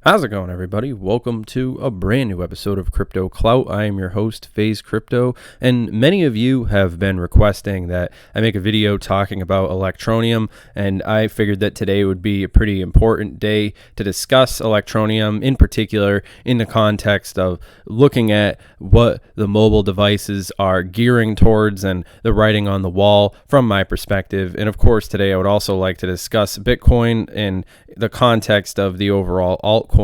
How's it going, everybody? Welcome to a brand new episode of Crypto Clout. I am your host, Faze Crypto, and many of you have been requesting that I make a video talking about Electroneum, and I figured that today would be a pretty important day to discuss Electroneum, in particular in the context of looking at what the mobile devices are gearing towards and the writing on the wall from my perspective. And of course, today I would also like to discuss Bitcoin in the context of the overall altcoin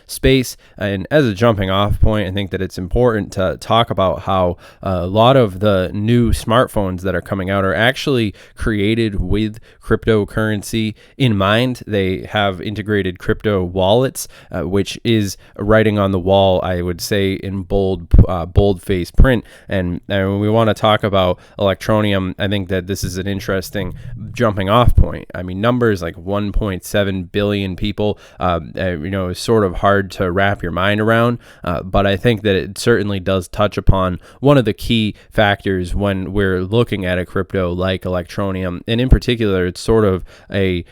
space. And as a jumping off point, I think that it's important to talk about how a lot of the new smartphones that are coming out are actually created with cryptocurrency in mind. They have integrated crypto wallets, which is writing on the wall, I would say, in bold-face print. And when we want to talk about Electroneum, I think that this is an interesting jumping off point. I mean, numbers like 1.7 billion people, is sort of hard to wrap your mind around, but I think that it certainly does touch upon one of the key factors when we're looking at a crypto like Electroneum, and in particular, it's sort of an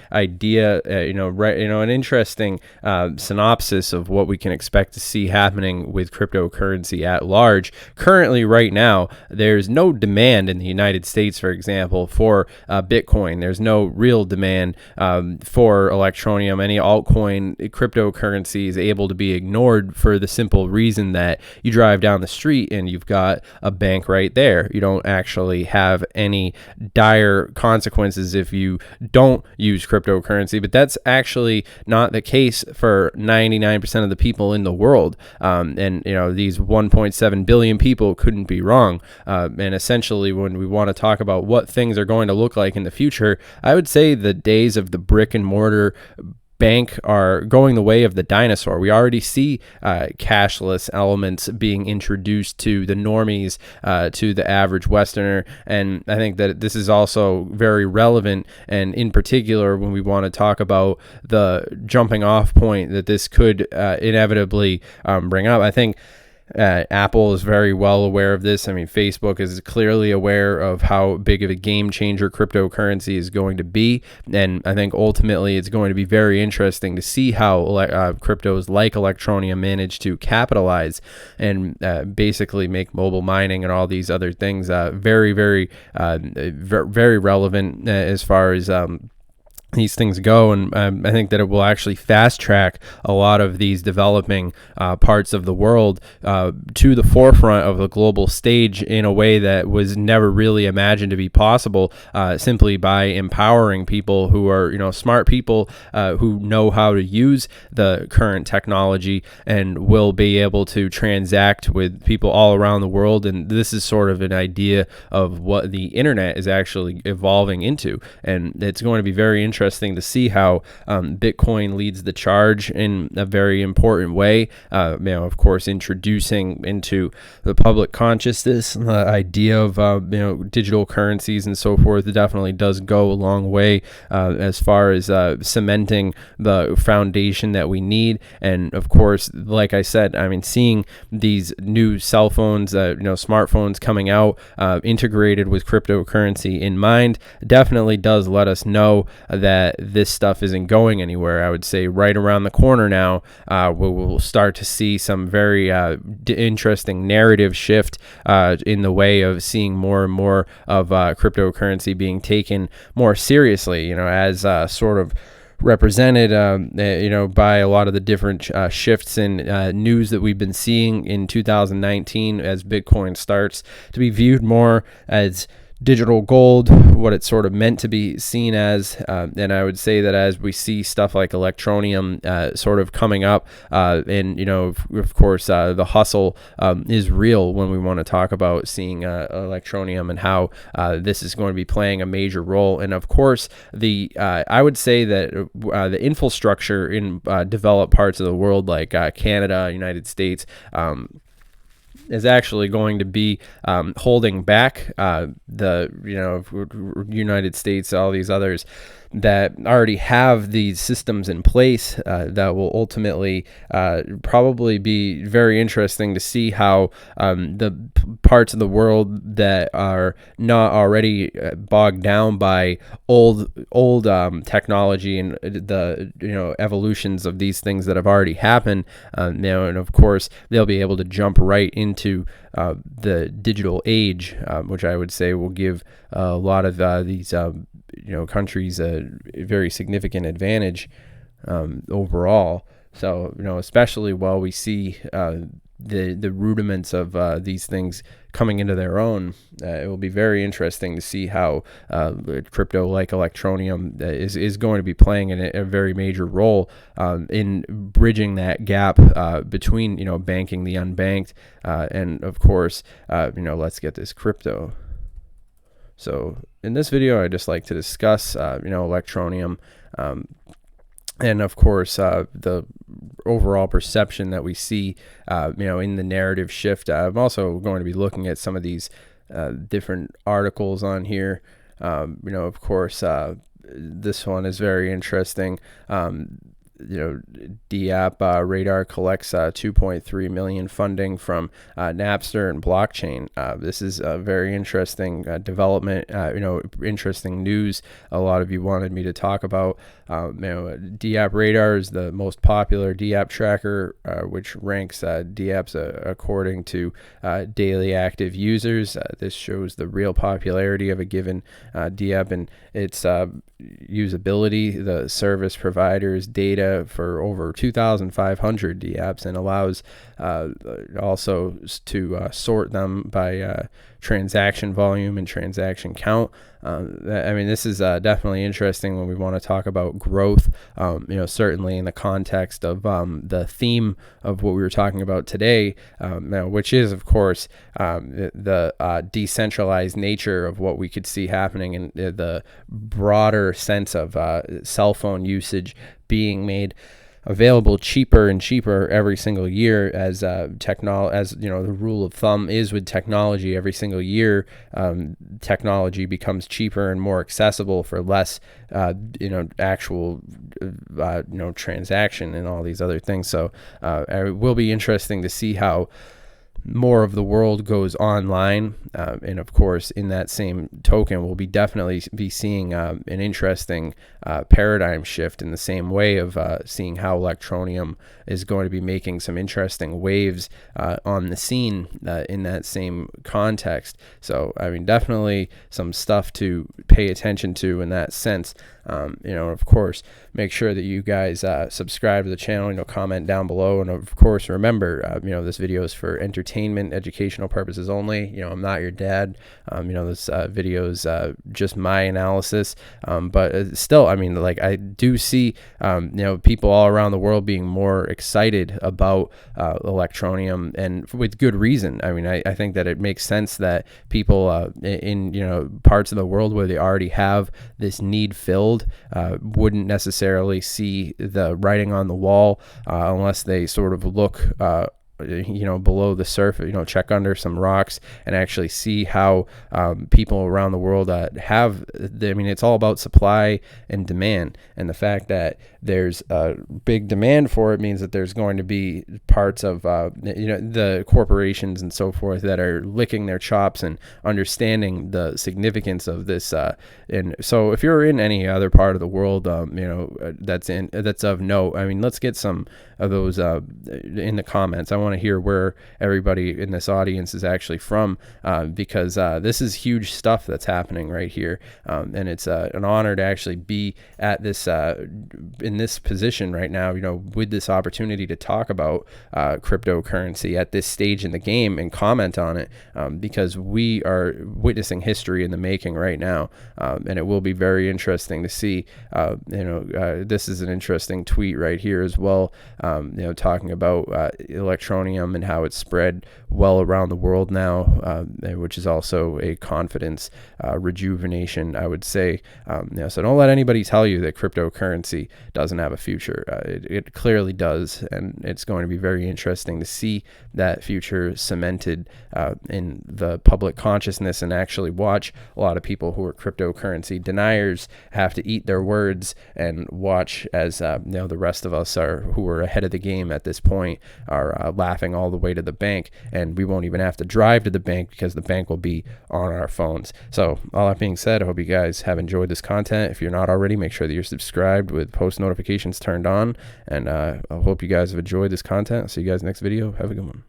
interesting synopsis of what we can expect to see happening with cryptocurrency at large. Currently, right now, there's no demand in the United States, for example, for Bitcoin. There's no real demand for Electroneum. Any altcoin cryptocurrency is able to be ignored for the simple reason that you drive down the street and you've got a bank right there. You don't actually have any dire consequences if you don't use cryptocurrency, but that's actually not the case for 99% of the people in the world. These 1.7 billion people couldn't be wrong. And essentially, when we want to talk about what things are going to look like in the future, I would say the days of the brick and mortar bank are going the way of the dinosaur. We already see cashless elements being introduced to the normies, to the average Westerner, and I think that this is also very relevant, and in particular when we want to talk about the jumping off point that this could inevitably bring up. I think Apple is very well aware of this. I mean, Facebook is clearly aware of how big of a game changer cryptocurrency is going to be. And I think ultimately it's going to be very interesting to see how cryptos like Electroneum manage to capitalize and basically make mobile mining and all these other things very, very, very relevant as far as these things go. And I think that it will actually fast track a lot of these developing parts of the world to the forefront of the global stage in a way that was never really imagined to be possible, simply by empowering people who are, smart people who know how to use the current technology and will be able to transact with people all around the world. And this is sort of an idea of what the internet is actually evolving into. And it's going to be very interesting to see how Bitcoin leads the charge in a very important way. Of course, introducing into the public consciousness the idea of digital currencies and so forth. It definitely does go a long way as far as cementing the foundation that we need. And of course, like I said, I mean, seeing these new cell phones, smartphones coming out integrated with cryptocurrency in mind definitely does let us know that this stuff isn't going anywhere. I would say right around the corner now, we'll start to see some very interesting narrative shift in the way of seeing more and more of cryptocurrency being taken more seriously, as sort of represented, by a lot of the different shifts in news that we've been seeing in 2019 as Bitcoin starts to be viewed more as digital gold, what it's sort of meant to be seen as, and I would say that as we see stuff like Electroneum sort of coming up, and of course the hustle is real when we want to talk about seeing Electroneum and how this is going to be playing a major role. And of course, I would say that the infrastructure in developed parts of the world like Canada, United States, is actually going to be holding back the United States, all these others that already have these systems in place that will ultimately probably be very interesting to see how the parts of the world that are not already bogged down by old technology and the evolutions of these things that have already happened, and of course they'll be able to jump right into the digital age, which I would say will give a lot of these countries a very significant advantage overall. So especially while we see the rudiments of these things coming into their own, it will be very interesting to see how crypto like Electroneum is going to be playing a very major role in bridging that gap between banking the unbanked and of course let's get this crypto. So in this video, I just like to discuss Electroneum and of course the overall perception that we see in the narrative shift. I'm also going to be looking at some of these different articles on here. Of course this one is very interesting. DApp Radar collects 2.3 million funding from Napster and blockchain. This is a very interesting development, interesting news. A lot of you wanted me to talk about. DApp Radar is the most popular DApp tracker, which ranks DApps according to daily active users. This shows the real popularity of a given DApp and its usability, the service provider's data for over 2,500 DApps, and allows also to sort them by transaction volume and transaction count. This is definitely interesting when we want to talk about growth, certainly in the context of the theme of what we were talking about today, which is, of course, the decentralized nature of what we could see happening in the broader sense of cell phone usage being made available cheaper and cheaper every single year as the rule of thumb is with technology. Every single year technology becomes cheaper and more accessible for less actual transaction and all these other things. So it will be interesting to see how more of the world goes online, and of course in that same token we'll definitely be seeing an interesting paradigm shift in the same way of seeing how Electroneum is going to be making some interesting waves on the scene in that same context. So definitely some stuff to pay attention to in that sense. Of course, make sure that you guys subscribe to the channel, comment down below, and of course remember this video is for entertainment, educational purposes only. I'm not your dad. This video is just my analysis, but still, I do see people all around the world being more excited about Electroneum, and with good reason. I think that it makes sense that people in parts of the world where they already have this need filled wouldn't necessarily see the writing on the wall unless they sort of look below the surface, check under some rocks and actually see how people around the world have. It's all about supply and demand, and the fact that there's a big demand for it means that there's going to be parts of the corporations and so forth that are licking their chops and understanding the significance of this. And so if you're in any other part of the world, that's of note, let's get some of those in the comments. I want to hear where everybody in this audience is actually from, because this is huge stuff that's happening right here, and it's an honor to actually be at this in this position right now, with this opportunity to talk about cryptocurrency at this stage in the game and comment on it, because we are witnessing history in the making right now, and it will be very interesting to see. This is an interesting tweet right here as well, talking about Electroneum Electroneum and how it's spread well around the world now, which is also a confidence rejuvenation, I would say. So don't let anybody tell you that cryptocurrency doesn't have a future. It clearly does, and it's going to be very interesting to see that future cemented in the public consciousness, and actually watch a lot of people who are cryptocurrency deniers have to eat their words and watch as the rest of us who are ahead of the game at this point are laughing all the way to the bank, and we won't even have to drive to the bank because the bank will be on our phones. So all that being said, I hope you guys have enjoyed this content. If you're not already, make sure that you're subscribed with post notifications turned on, and I hope you guys have enjoyed this content. I'll see you guys next video. Have a good one.